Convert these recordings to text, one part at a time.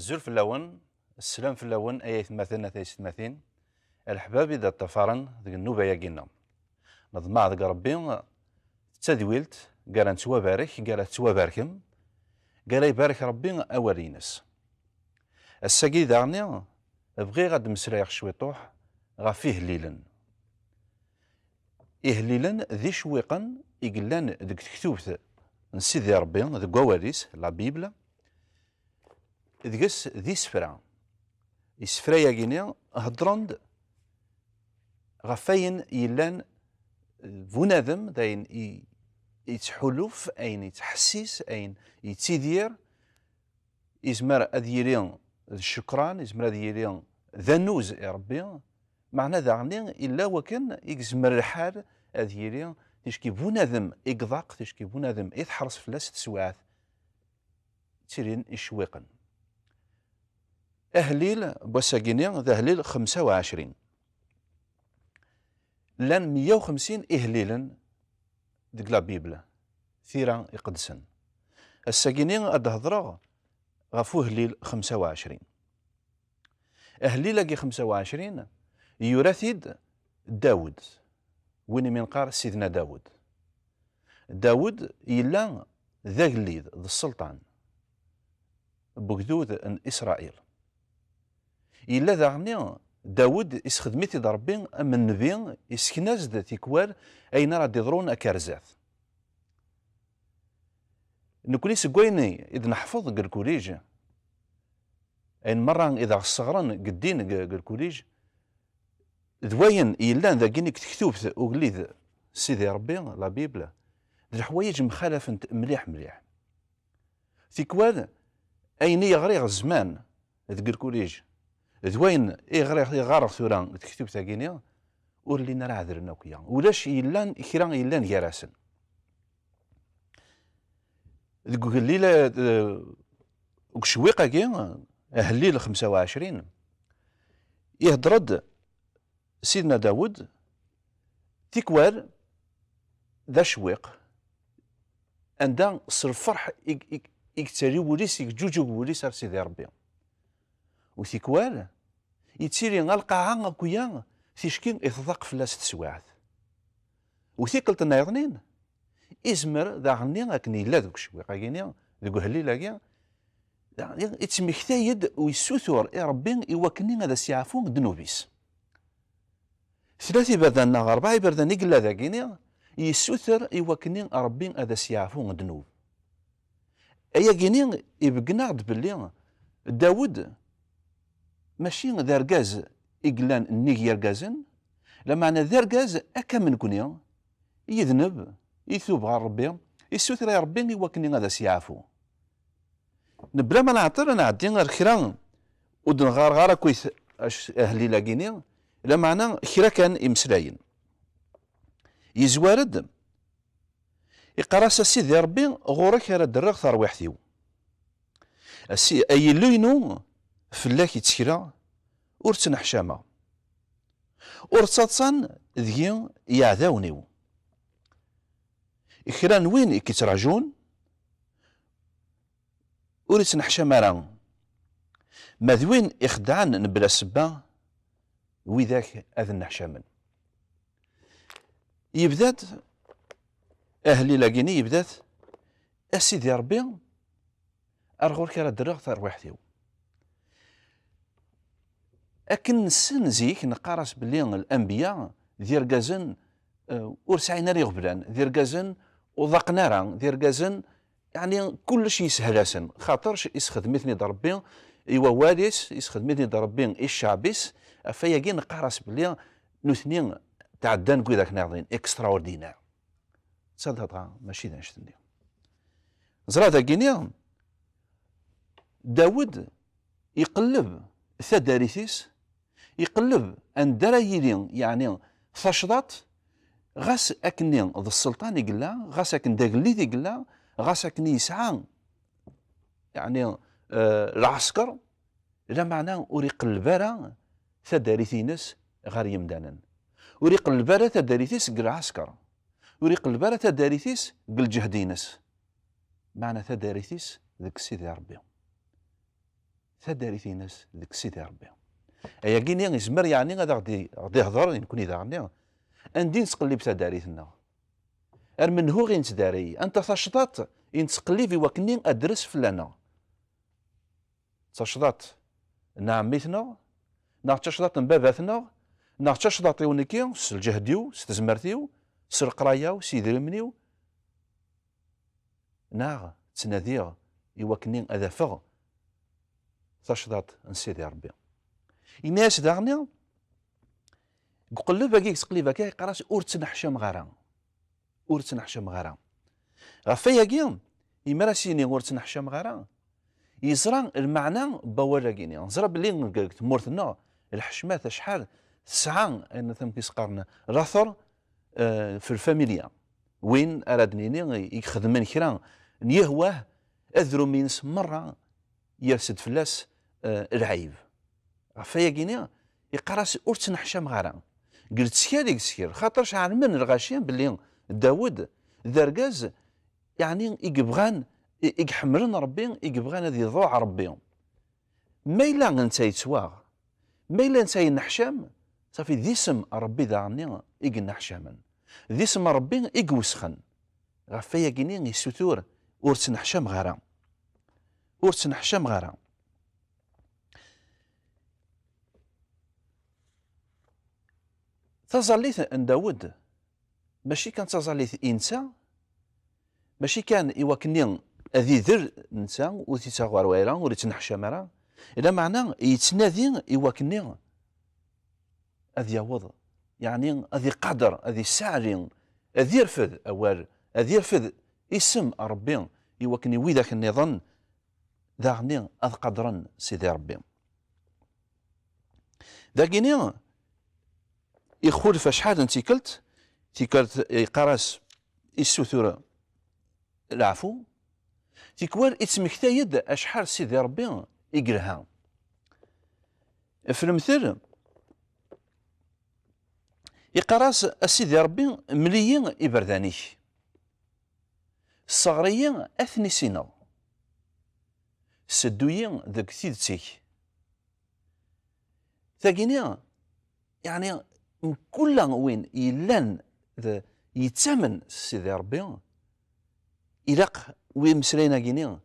الزول في اللون، السلام في اللون، أي ثماثين ثلاث ثماثين. الحباب إذا تفارن ذيك النوبة ياكينا نظمع ذيك ربي تدويلت قال نتوا بارك قال توا باركم قال يبارك ربي أولينس. الساقي داغني بغي غاد مسلايغ شويطوح غفيه ليلا إهليلا ذي شويقا إقلان ذيك تكتوبت نسيدي ربي ذيك وواليس لا بيبلا ذيكس ذي سفرا السفرا ياكيني هضرند غفاين يلان بنادم داين يتحلف أين يتحسس أين يتيدير يزمر أديرين الشكران يزمر أديرين ذنوز يا ربي معنى ذاغني إلا وكان يزمر الحال أديرين تشكي بنادم إقضاق تشكي بنادم يتحرص فلاس تسواعث تيرين إشويقا أهليل بوساقيني ذا هليل 25 لان 150 إهليلا ديك لا بيبلا ثيرا يقدسن الساقيني أد هضرا غفو هليل 25 أهليل 25 يورثيد داود وين من قار سيدنا داود إلا ذا قليد ذا السلطان بقدود ان إسرائيل إلا ذا غني داود يسخدميتي ربي أما النبي يسكناز ذا تيكوال أين راه يضرون أكارزات نكوني سكويني إذا نحفظ الكوليج أين مرة إذا صغران قدين الكوليج ذوين إيلان ذا كينيك تكتوبت وقليد سيدي ربي لا بيبلا الحوايج مخالفة مليح تيكوال أين يغريغ الزمان ذاك الكوليج ذوين يغرق ثوران تكتب تاكينيا ولينا راه عذرنا وكيا ولاش يلان كرا يلان يراسن ذوك الليله وكشويقه كي الليل 25 يهضرد سيدنا داود تيكوال ذا شويق عندها صر الفرح يكتري وليس يجوجو وليس سيدي ربي وثيكوال يتسيري غالقاعة كويا تيشكي يتضاق فلاس تسواعث وثيكلت النايضنين إزمر ذا غني غاكني لا ذوك شوي غاكيني ذوك هليلا كيا يتمكتايد ويسوثور يا ربي يوكني هذا سيعفون ذنوبيس ثلاثي بردان أربعة بردان يقلا ذاكيني يسوثر يوكني ربي هذا سيعفون ذنوب أيا كيني يبقنا باللي داود ماشي ذا ركاز إقلان النيك يركازن لما أنا ذا ركاز أكا من كونيا يذنب يثوب غير ربي يسوثر يا ربي يوكني هذا سيعفو نبلا ما نعطر نعدي غير خيرا ودن غار كويس أهلي لاكيني لما أنا خيرا كان يمسلاين يزوارد يقراس سيدي ربي غورك راه درغ ثروحتيو أي لينو فلاك يتسكرا ور تنحشامة ور تصاتصان ذي يعذاونيو إخران وين كيتراجون ور تنحشامة راه ما ذوين إخدعان نبلا سبا وذاك أذن نحشامن يبدات أهلي لاقيني يبدات أسيدي ربي أرغور كرا درغ ثروحتيو أكن السن زيك نقارس بلي الأنبياء ذي ركازن ور سعينا ري غبلان ذي ركازن وضقنا راه ذي ركازن يعني كل شيء يسهلاسن خاطرش يسخدمتني ربي إوا واليس يسخدمتني ربي الشعبيس فياكي نقارس بلي نثنين تعدان كويداك ناضين اكسترا اوردينار صدقها ماشي نشتني زرا ذاكيني داود يقلب ثداريثيس يقلب ان درايلين يعني فشضات غاس اكني ذا السلطان يقلا غاس اكن داكلي يقلا غاس اكني يسعى يعني العسكر لا معنى وري قلبارا ثداريثينس غير يمدانا وري قلبارا ثداريثيس قل العسكر وري قلبارا ثداريثيس قل جهدينس معنى ثداريثيس ذاك سيدي ربي تداريت ناس ذيك سيدي ربي. أيا كيني يزمر يعني غادي يهضر نكون إذا غني أندي نتقلب تداريتنا من هو غير نتداري أنت تشطات ينتقلب وكني أدرس فلانا تشطات نعميتنا تشطات باباتنا تشطات ونكي الجهديو ستزمرتيو القرايه سيدرمنيو تناديغ يوكني هذا فغ تشطات نسيدي ربي الناس داغني قلب كي تقليبا كي قراس اور تنحشم غارا اور تنحشم غارا غفايا كي يمراسيني اور تنحشم غارا يزرع المعنى بوالا كيني نزرا بلي تمورتنا الحشمات شحال تسعة ان ثم كيسقارنا راثر في الفاميليا وين ارادنيني يخدمن كرا نيهواه اذرو مينس مره يرسد فلاس العيب غفايا كيني يقراس اور تنحشم غارا قلت سكاليك سكير خاطر شحال من الغاشيين باللي داود ذرقاز يعني يبغان يحملن ربي يبغان هذه يضوع ربي ما إلا انت يتواغ ما إلا انت ينحشم صافي ذي اسم ربي داغني ينحشما ذي اسم ربي يوسخن غفايا كيني يسوتور ور تنحشم غارا ور تنحشم غارا تظليت ان داود ماشي كان تظليت انسان ماشي كان يوكني اذي ذر انسان وتيتاغوار ويرا ولا تنحشم راه الا معنى يتنادي يوكني اذي يوض يعني اذي قدر اذي سعري اذي يرفض اوال اذي يرفض اسم ربي يوكني وذاك النظام ذاغني اذ قدرا سيدي ربي ذاكيني يخول فشحال تيكلت يقراس السثورة العفو تيكوار اتمكتايد اشحال سيدي ربي يقرها في المثل يقراس سيدي ربي مليين إبرداني الصغريين أثني سينا سدويين ذاك ثيدتيك ثاقيني يعني من كل وين يلان يتامن سيدي ربي إلاق وين مسرينا كيني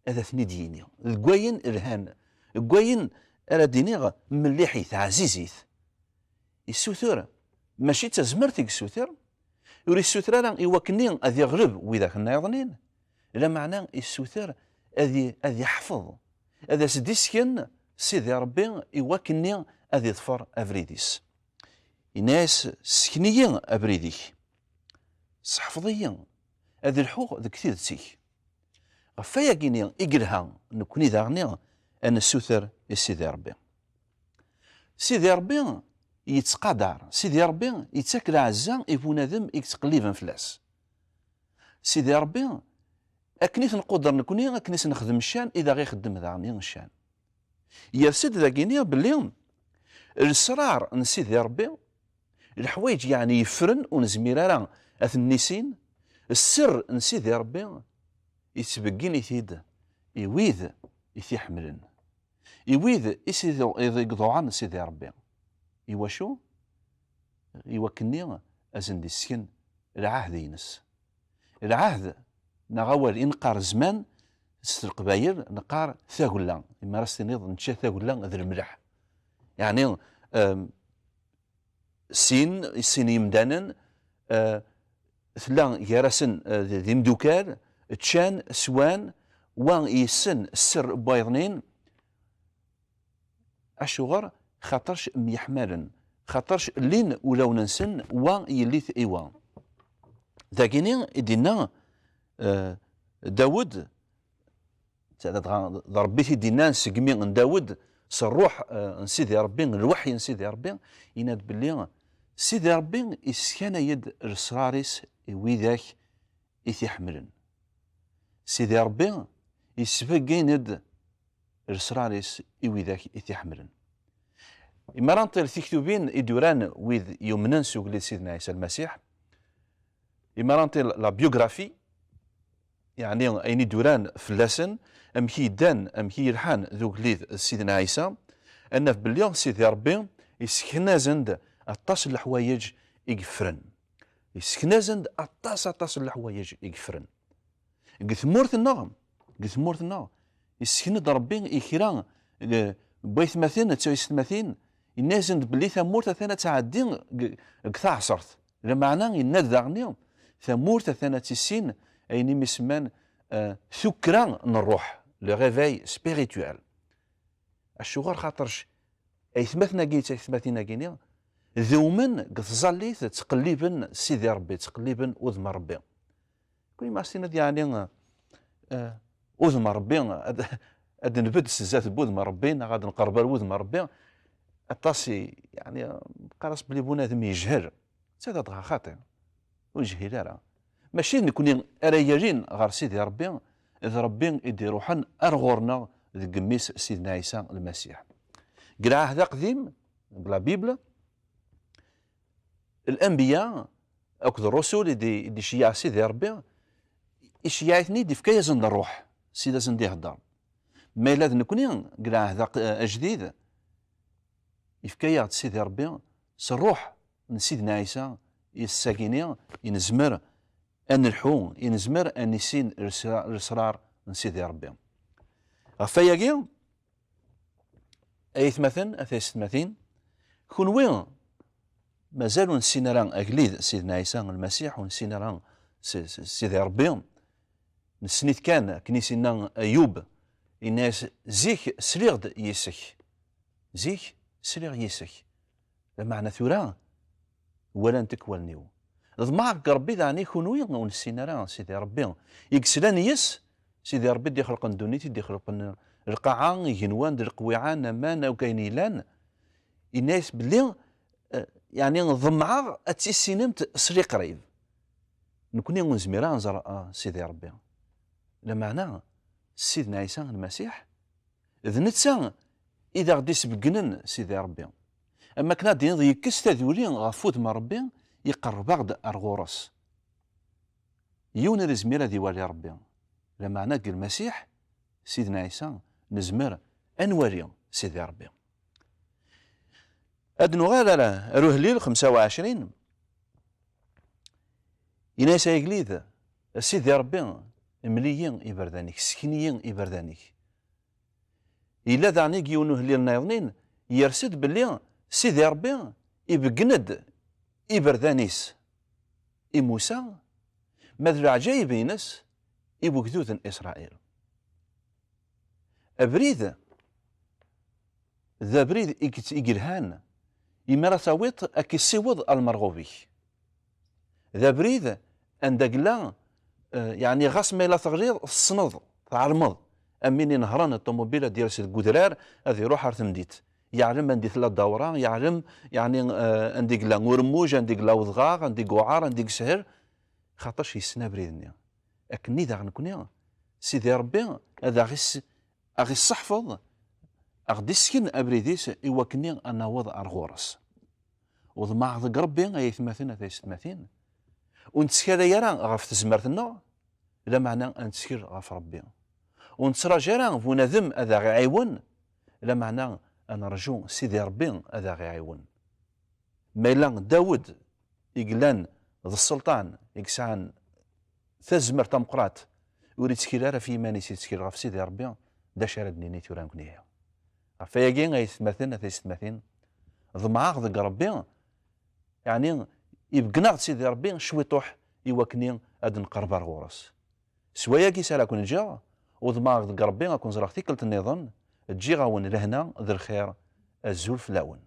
هذا ثني ديني الكواين الهان الكواين على ديني مليحيث عزيزيث السوثور ماشي تزمرتك السوثر يوري السوثر راه يوكني اذ يغلب وذاك النايضنين لا معنى السوثر اذ يحفظ هذا سديسكن سيدي ربي يوكني اذ يظفر افريديس الناس سكنيين ابريديك صحفظيين هذه الحقوق ذك ثيرتيك غفايا كيني يقلها نكوني ذاغني ان السوثر سيدي ربي سيدي ربي يتقدر سيدي ربي يتاكل عزا يبونادم يتقليبا فلاس سيدي ربي اكنيت نقدر نكوني اكنيت نخدم الشان اذا غير خدم ذاغني الشان يرسد ذاكيني باللي الاسرار من سيدي ربي الحوايج يعني يفرن ونزمير راه اثنيسين السر من سيدي ربي يتبقين يثيد يويذ يثيحملن يويذ يقضوا عن سيدي ربي يواشو يوكني ازن دي السكن العهد ينس العهد نغاول انقار زمان ست القبايل نقار ثاقلا اما راس تنيض نتشا ثاقلا ذا الملح يعني سين يمدانا ثلا يرسن ذي مدوكال تشان سوان وان يسن السر بايضنين اشغر خاطرش ميحمالا خاطرش لين ولاو ننسن وان يليث ايوان ذاكيني يدينا داود ربي يدينا نسقمي من داود صروح نسيدي ربي الوحي نسيدي ربي يناد باللي سيدي ربي يسكن يد السراريس ويذاك يتيحملن سيدي ربي يسبقين يد السراريس ويذاك يتيحملن إما رانطير تكتبين إدوران ويذ يمنن سوق سيدنا عيسى المسيح إما رانطير لا بيوغرافي يعني أين دوران فلاسن أمكي دان أمكي يلحان ذوك ليد سيدنا عيسى أن في بليغ سيدي ربي يسكنازند أطاس الحوايج يقفرن، يسكنازند أطاس الحوايج يقفرن. قثمورتنا يسكند ربي يكرا بيت مثين تسويس مثين ينازند بلي ثمورت ثانية تعدي كثا عصرت لمعنى يناد ذاغني ثمورت ثانية تسين أيني مسمان ثكرا الروح لو ريفاي سبيريتوال. الشغار خاطرش ايثمثنا كيت ايثمثنا كينيا ذومن قتزاليت تقليبا سيدي ربي تقليبا وذم ربي كل ما سينا يعني وذم ربي اد نبد سزات بوذم ربي غادي نقرب وذم ربي الطاسي يعني قراص بلي بنادم يجهل هذا دغا خاطئ ويجهل راه ماشي نكوني ريالين غير سيدي ربي اذا ربي يدي روحا ارغورنا ذي قميس سيدنا عيسى المسيح. قرا هذا قديم بلا بيبل الانبياء اكد الرسل يدي شياع سيدي ربي يشيعتني دي فكايه زند الروح سيدا زند يهضر ما الا نكوني قرا هذا جديد يفكايه سيدي ربي الروح من سيدنا عيسى الساكيني ينزمر ان الحو ينزمر ان يسين الاسرار من سيدي ربي. غفاياكي ايثمثن اثيثمثين كون وين مازالوا نسينا راه اكليد سيدنا عيسى المسيح ونسينا راه سيدي ربي نسنيت كان كنيسينا ايوب الناس زيك سريغد يسك زيك سريغ يسك بمعنى ثورا ولا نتكولنيو ضمعك ربي دعني كون وين ونسينا راه سيدي ربي يكسلان يس سيدي ربي دي خلق دونيتي دي خلق القاعة يجنوان ديال القويعان نمان او كاينيلان الناس بلي يعني ضمعة اتسينمت سري قريب نكوني نزميرا نزرع سيدي ربي لمعنى سيدنا عيسى المسيح ذنتسا اذا غدي سبقنن سيدي ربي اما كنا دين يكس تذولي غفوت ما ربي يقرب غد ارغورس يون الزميره دي والي ربي لمعنى ديال المسيح سيدنا عيسى نزمر انواري سيدي ربي. هاد نغال روح ليل 25 يناس يقليد سيدي ربي مليين إبردانيك سكنيين إبردانيك إلا دعني كيونوه ليل نايضنين يرسد باللي سيدي ربي يبقند إبردانيس موسى ماذا عجايب ينس يبوكدوث إسرائيل أبريد ذا بريد إقرهان يمرا ثاويط أكي سيوض المرغوبي ذا بريد عندك لا يعني غاس ما لا تغريض الصنض تعرمض أميني نهران الطوموبيلة ديال سيد قدرار هذه يروح تمديت يعلم عندي ثلاث دوران يعلم يعني عندك لا ورموج عندك لا وضغاغ عندك وعار عندك سهر خاطرش يسنا بريدني أكني ذا غنكوني سيدي ربي هذا غي الصحفظ أغدي سكن أبريديس إوكني أنا وضع أرغورس وضمع ذا ربي أي ثماثين أي ستماثين ونتسكر يرى غف تزمرتنا إلا معنى أن تسكر غف ربي ونتسراج يرى ونذم هذا غي عيون إلا معنى أنا رجو سيدي ربي هذا غي عيون ما إلا داود يقلان ذا السلطان يكسعان ثزمر تمقرات وريد تسكير في ماني تسكير غف سيدي ربي دا شاردني نيتو رانكنيها فياكين غي ثماثين ثي ستماثين ضمعاغ ذا ربي يعني يبقنا سيدي ربي شوي طوح يوكني اد نقرب غورس سوايا كي سالا كون جا وضماغ ذا ربي غاكون زرختي كلت النظام تجي غاون لهنا ذا الخير الزول فلاون